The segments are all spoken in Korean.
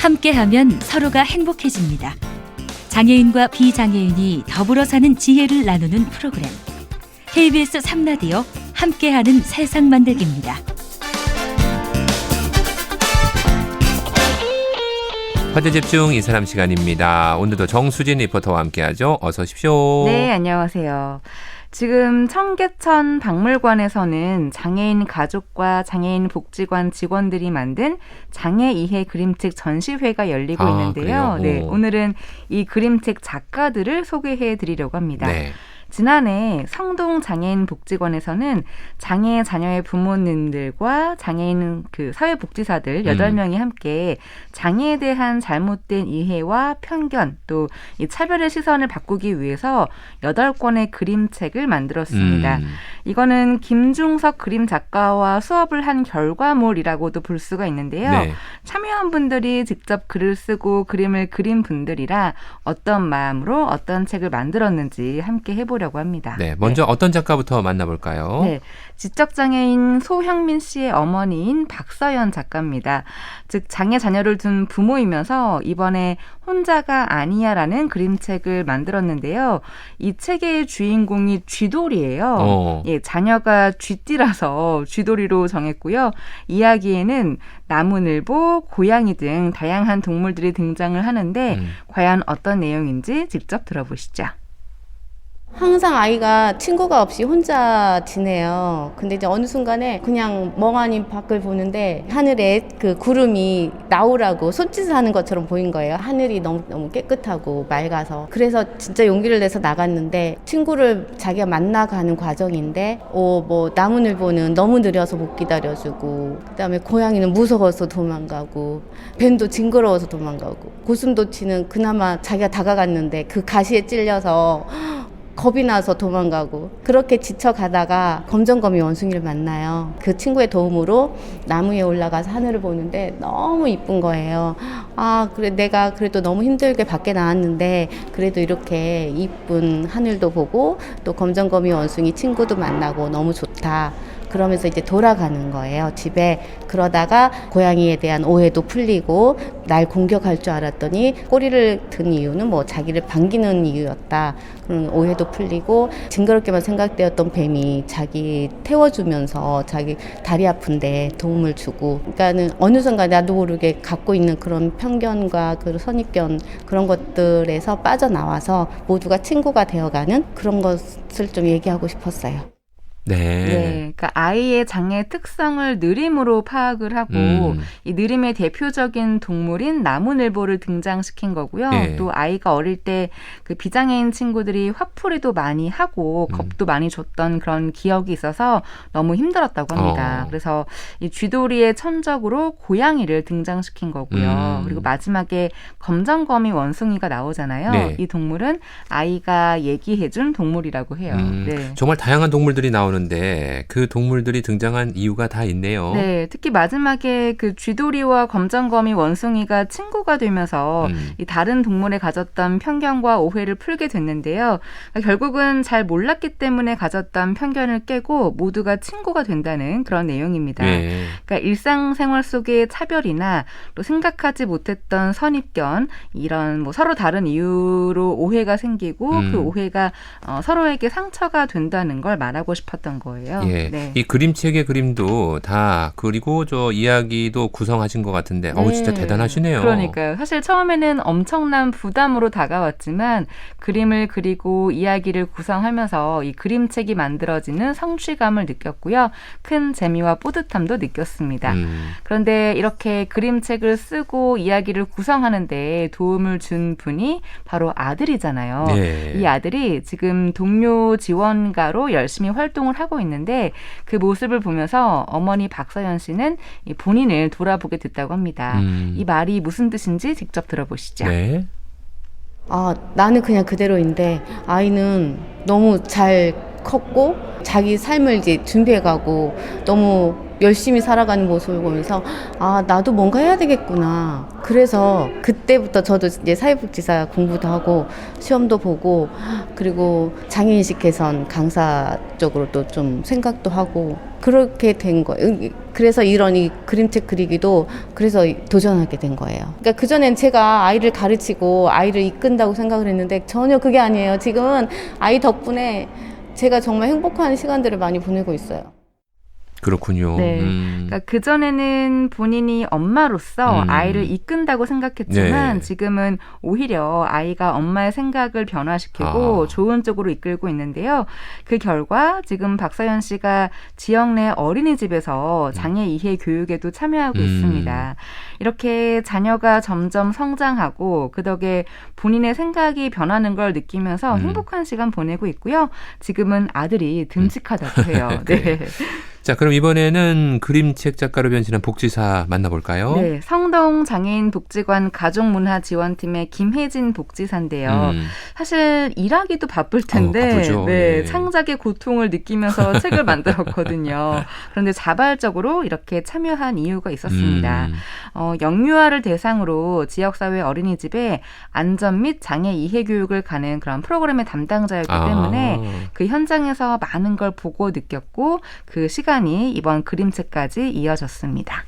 함께하면 서로가 행복해집니다. 장애인과 비장애인이 더불어 사는 지혜를 나누는 프로그램. KBS 3라디오 함께하는 세상 만들기입니다. 화제집중 이 사람 시간입니다. 오늘도 정수진 리포터와 함께하죠. 어서 오십시오. 네, 안녕하세요. 지금 청계천 박물관에서는 장애인 가족과 장애인 복지관 직원들이 만든 장애 이해 그림책 전시회가 열리고 있는데요. 네, 오늘은 이 그림책 작가들을 소개해 드리려고 합니다. 네. 지난해 성동 장애인 복지관에서는 장애 자녀의 부모님들과 장애인 사회복지사들 8명이 함께 장애에 대한 잘못된 이해와 편견 또 이 차별의 시선을 바꾸기 위해서 8권의 그림책을 만들었습니다. 이거는 김중석 그림 작가와 수업을 한 결과물이라고도 볼 수가 있는데요. 네. 참여한 분들이 직접 글을 쓰고 그림을 그린 분들이라 어떤 마음으로 어떤 책을 만들었는지 함께 해보려고 합니다. 네, 먼저 어떤 작가부터 만나볼까요? 네, 지적장애인 소형민 씨의 어머니인 박서연 작가입니다. 즉 장애 자녀를 둔 부모이면서 이번에 혼자가 아니야라는 그림책을 만들었는데요. 이 책의 주인공이 쥐돌이에요. 예, 자녀가 쥐띠라서 쥐돌이로 정했고요. 이야기에는 나무늘보, 고양이 등 다양한 동물들이 등장을 하는데 과연 어떤 내용인지 직접 들어보시죠. 항상 아이가 친구가 없이 혼자 지내요. 근데 이제 어느 순간에 그냥 멍하니 밖을 보는데 하늘에 그 구름이 나오라고 손짓을 하는 것처럼 보인 거예요. 하늘이 너무 깨끗하고 맑아서. 그래서 진짜 용기를 내서 나갔는데 친구를 자기가 만나가는 과정인데 뭐 나무늘보는 너무 느려서 못 기다려주고 그다음에 고양이는 무서워서 도망가고 뱀도 징그러워서 도망가고 고슴도치는 그나마 자기가 다가갔는데 그 가시에 찔려서 겁이 나서 도망가고 그렇게 지쳐가다가 검정거미 원숭이를 만나요. 그 친구의 도움으로 나무에 올라가서 하늘을 보는데 너무 이쁜 거예요. 그래 내가 그래도 너무 힘들게 밖에 나왔는데 그래도 이렇게 이쁜 하늘도 보고 또 검정거미 원숭이 친구도 만나고 너무 좋다. 그러면서 이제 돌아가는 거예요, 집에. 그러다가 고양이에 대한 오해도 풀리고 날 공격할 줄 알았더니 꼬리를 든 이유는 자기를 반기는 이유였다. 그런 오해도 풀리고 징그럽게만 생각되었던 뱀이 자기 태워주면서 자기 다리 아픈데 도움을 주고 그러니까는 어느 순간 나도 모르게 갖고 있는 그런 편견과 그 선입견 그런 것들에서 빠져나와서 모두가 친구가 되어가는 그런 것을 좀 얘기하고 싶었어요. 네, 그러니까 아이의 장애 특성을 느림으로 파악을 하고 이 느림의 대표적인 동물인 나무늘보를 등장시킨 거고요. 또 아이가 어릴 때 그 비장애인 친구들이 화풀이도 많이 하고 겁도 많이 줬던 그런 기억이 있어서 너무 힘들었다고 합니다. 그래서 이 쥐돌이의 천적으로 고양이를 등장시킨 거고요. 그리고 마지막에 검정거미 원숭이가 나오잖아요. 네. 이 동물은 아이가 얘기해준 동물이라고 해요. 네. 정말 다양한 동물들이 나오는데 그 동물들이 등장한 이유가 다 있네요. 네, 특히 마지막에 그 쥐돌이와 검정거미 원숭이가 친구가 되면서 이 다른 동물에 가졌던 편견과 오해를 풀게 됐는데요. 그러니까 결국은 잘 몰랐기 때문에 가졌던 편견을 깨고 모두가 친구가 된다는 그런 내용입니다. 네. 그러니까 일상생활 속의 차별이나 또 생각하지 못했던 선입견 이런 서로 다른 이유로 오해가 생기고 그 오해가 서로에게 상처가 된다는 걸 말하고 싶었던 거예요. 예. 네. 이 그림책의 그림도 다 그리고 저 이야기도 구성하신 것 같은데 진짜 대단하시네요. 그러니까요. 사실 처음에는 엄청난 부담으로 다가왔지만 그림을 그리고 이야기를 구성하면서 이 그림책이 만들어지는 성취감을 느꼈고요. 큰 재미와 뿌듯함도 느꼈습니다. 그런데 이렇게 그림책을 쓰고 이야기를 구성하는 데 도움을 준 분이 바로 아들이잖아요. 네. 이 아들이 지금 동료 지원가로 열심히 활동을 하고 있는데 그 모습을 보면서 어머니 박서연 씨는 본인을 돌아보게 됐다고 합니다. 이 말이 무슨 뜻인지 직접 들어보시죠. 네. 나는 그냥 그대로인데 아이는 너무 잘 컸고 자기 삶을 이제 준비해가고 너무 열심히 살아가는 모습을 보면서 아, 나도 뭔가 해야 되겠구나. 그래서 그때부터 저도 이제 사회복지사 공부도 하고 시험도 보고 그리고 장애인식 개선 강사 쪽으로도 좀 생각도 하고 그렇게 된 거예요. 그래서 이런 이 그림책 그리기도 그래서 도전하게 된 거예요. 그러니까 그전엔 제가 아이를 가르치고 아이를 이끈다고 생각을 했는데 전혀 그게 아니에요. 지금은 아이 덕분에 제가 정말 행복한 시간들을 많이 보내고 있어요. 그렇군요. 네. 그러니까 그전에는 본인이 엄마로서 아이를 이끈다고 생각했지만 네. 지금은 오히려 아이가 엄마의 생각을 변화시키고 좋은 쪽으로 이끌고 있는데요. 그 결과 지금 박서연 씨가 지역 내 어린이집에서 장애 이해 교육에도 참여하고 있습니다. 이렇게 자녀가 점점 성장하고 그 덕에 본인의 생각이 변하는 걸 느끼면서 행복한 시간 보내고 있고요. 지금은 아들이 듬직하다고 해요. 네. 자, 그럼 이번에는 그림책 작가로 변신한 복지사 만나볼까요? 네, 성동 장애인 복지관 가족문화지원팀의 김혜진 복지사인데요. 사실 일하기도 바쁠 텐데 바쁘죠. 네, 예. 창작의 고통을 느끼면서 책을 만들었거든요. 그런데 자발적으로 이렇게 참여한 이유가 있었습니다. 영유아를 대상으로 지역사회 어린이집에 안전 및 장애 이해 교육을 가는 그런 프로그램의 담당자였기 때문에 그 현장에서 많은 걸 보고 느꼈고 그 시간이 이번 그림책까지 이어졌습니다.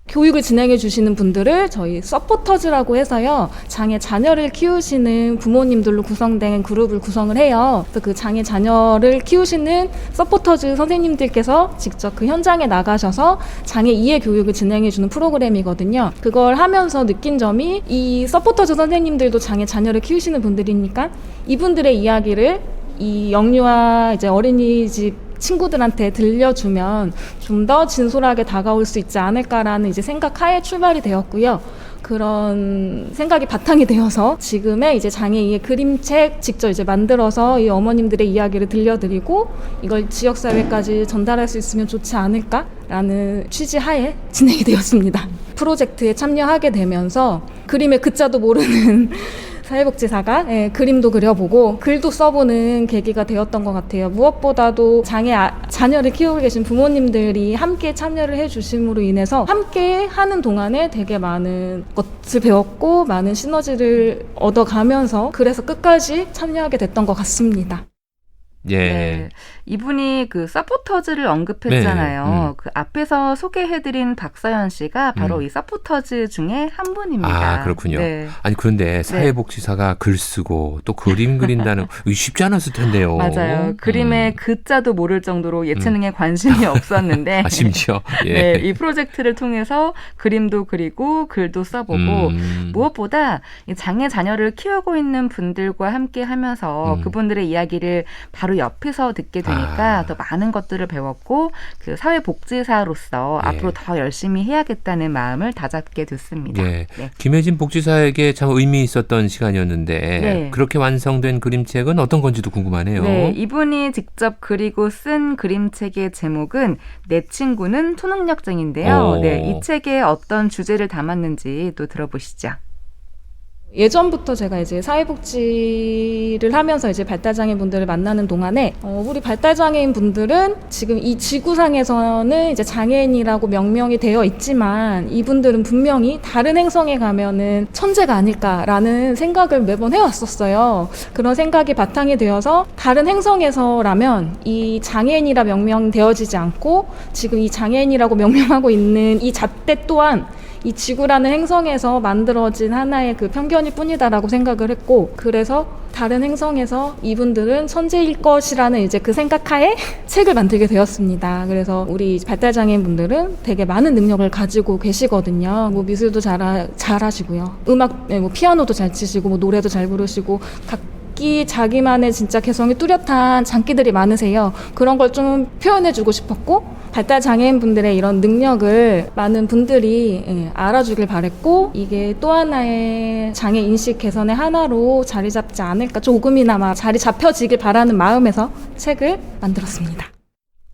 교육을 진행해 주시는 분들을 저희 서포터즈라고 해서요. 장애 자녀를 키우시는 부모님들로 구성된 그룹을 구성을 해요. 그래서 그 장애 자녀를 키우시는 서포터즈 선생님들께서 직접 그 현장에 나가셔서 장애 이해 교육을 진행해 주는 프로그램이거든요. 그걸 하면서 느낀 점이 이 서포터즈 선생님들도 장애 자녀를 키우시는 분들이니까 이분들의 이야기를 이 영유아 이제 어린이집 친구들한테 들려주면 좀 더 진솔하게 다가올 수 있지 않을까라는 이제 생각하에 출발이 되었고요. 그런 생각이 바탕이 되어서 지금의 이제 장애 이해 그림책 직접 이제 만들어서 이 어머님들의 이야기를 들려드리고 이걸 지역사회까지 전달할 수 있으면 좋지 않을까라는 취지하에 진행이 되었습니다. 프로젝트에 참여하게 되면서 그림의 글자도 모르는 사회복지사가 그림도 그려보고 글도 써보는 계기가 되었던 것 같아요. 무엇보다도 장애 자녀를 키우고 계신 부모님들이 함께 참여를 해주심으로 인해서 함께 하는 동안에 되게 많은 것을 배웠고 많은 시너지를 얻어가면서 그래서 끝까지 참여하게 됐던 것 같습니다. 예. 네. 이분이 그 서포터즈를 언급했잖아요. 네. 그 앞에서 소개해드린 박서연 씨가 바로 이 서포터즈 중에 한 분입니다. 아, 그렇군요. 네. 아니, 그런데 사회복지사가 글 쓰고 또 그림 그린다는 쉽지 않았을 텐데요. 맞아요. 그림의 글자도 모를 정도로 예체능에 관심이 없었는데 아, 심지어. 예. 네, 이 프로젝트를 통해서 그림도 그리고 글도 써보고 무엇보다 이 장애 자녀를 키우고 있는 분들과 함께 하면서 그분들의 이야기를 바로 옆에서 듣게 되니까 더 많은 것들을 배웠고 그 사회복지사로서 앞으로 더 열심히 해야겠다는 마음을 다잡게 됐습니다. 예. 네. 김혜진 복지사에게 참 의미 있었던 시간이었는데 네. 그렇게 완성된 그림책은 어떤 건지도 궁금하네요. 네, 이분이 직접 그리고 쓴 그림책의 제목은 내 친구는 초능력쟁인데요. 네, 이 책에 어떤 주제를 담았는지 또 들어보시죠. 예전부터 제가 이제 사회복지를 하면서 이제 발달장애인 분들을 만나는 동안에 우리 발달장애인 분들은 지금 이 지구상에서는 이제 장애인이라고 명명이 되어 있지만 이분들은 분명히 다른 행성에 가면은 천재가 아닐까라는 생각을 매번 해왔었어요. 그런 생각이 바탕이 되어서 다른 행성에서라면 이 장애인이라 명명되어지지 않고 지금 이 장애인이라고 명명하고 있는 이 잣대 또한 이 지구라는 행성에서 만들어진 하나의 그 편견일 뿐이다라고 생각을 했고 그래서 다른 행성에서 이분들은 천재일 것이라는 이제 그 생각하에 책을 만들게 되었습니다. 그래서 우리 발달장애인 분들은 되게 많은 능력을 가지고 계시거든요. 뭐 미술도 잘하시고요. 음악, 뭐 피아노도 잘 치시고 뭐 노래도 잘 부르시고 각기 자기만의 진짜 개성이 뚜렷한 장기들이 많으세요. 그런 걸 좀 표현해주고 싶었고 발달장애인 분들의 이런 능력을 많은 분들이 알아주길 바랬고 이게 또 하나의 장애 인식 개선의 하나로 자리 잡지 않을까 조금이나마 자리 잡혀지길 바라는 마음에서 책을 만들었습니다.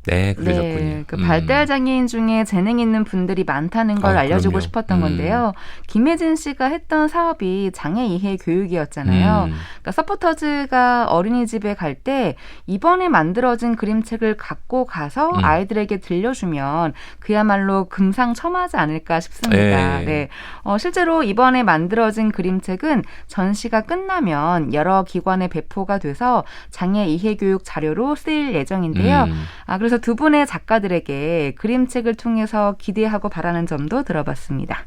네, 그러셨군요. 네, 그 발달 장애인 중에 재능 있는 분들이 많다는 걸 알려주고 그럼요. 싶었던 건데요. 김혜진 씨가 했던 사업이 장애 이해 교육이었잖아요. 그러니까 서포터즈가 어린이집에 갈 때 이번에 만들어진 그림책을 갖고 가서 아이들에게 들려주면 그야말로 금상첨화지 않을까 싶습니다. 네. 네, 실제로 이번에 만들어진 그림책은 전시가 끝나면 여러 기관에 배포가 돼서 장애 이해 교육 자료로 쓰일 예정인데요. 그래서 두 분의 작가들에게 그림책을 통해서 기대하고 바라는 점도 들어봤습니다.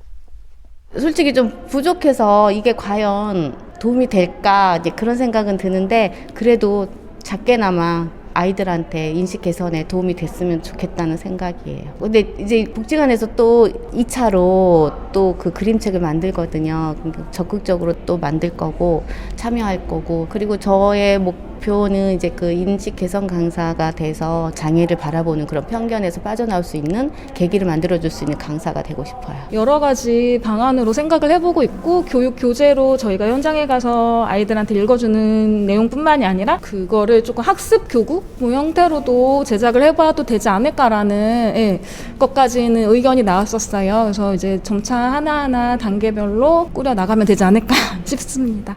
솔직히 좀 부족해서 이게 과연 도움이 될까 이제 그런 생각은 드는데 그래도 작게나마 아이들한테 인식 개선에 도움이 됐으면 좋겠다는 생각이에요. 근데 이제 복지관에서 또 2차로 또 그 그림책을 만들거든요. 적극적으로 또 만들 거고 참여할 거고 그리고 저의 목표는 이제 그 인식 개선 강사가 돼서 장애를 바라보는 그런 편견에서 빠져나올 수 있는 계기를 만들어줄 수 있는 강사가 되고 싶어요. 여러 가지 방안으로 생각을 해보고 있고 교육 교재로 저희가 현장에 가서 아이들한테 읽어주는 내용뿐만이 아니라 그거를 조금 학습 교구 뭐 형태로도 제작을 해봐도 되지 않을까라는 것까지는 의견이 나왔었어요. 그래서 이제 점차 하나하나 단계별로 꾸려 나가면 되지 않을까 싶습니다.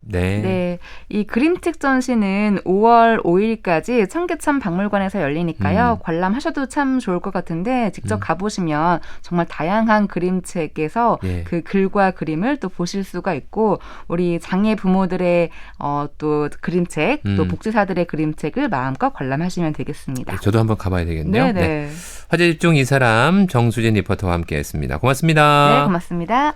네. 네, 이 그림책 전시는 5월 5일까지 청계천 박물관에서 열리니까요. 관람하셔도 참 좋을 것 같은데 직접 가보시면 정말 다양한 그림책에서 예. 그 글과 그림을 또 보실 수가 있고 우리 장애 부모들의 또 그림책, 또 복지사들의 그림책을 마음껏 관람하시면 되겠습니다. 네, 저도 한번 가봐야 되겠네요. 네. 화제 집중 이 사람 정수진 리포터와 함께했습니다. 고맙습니다. 네, 고맙습니다.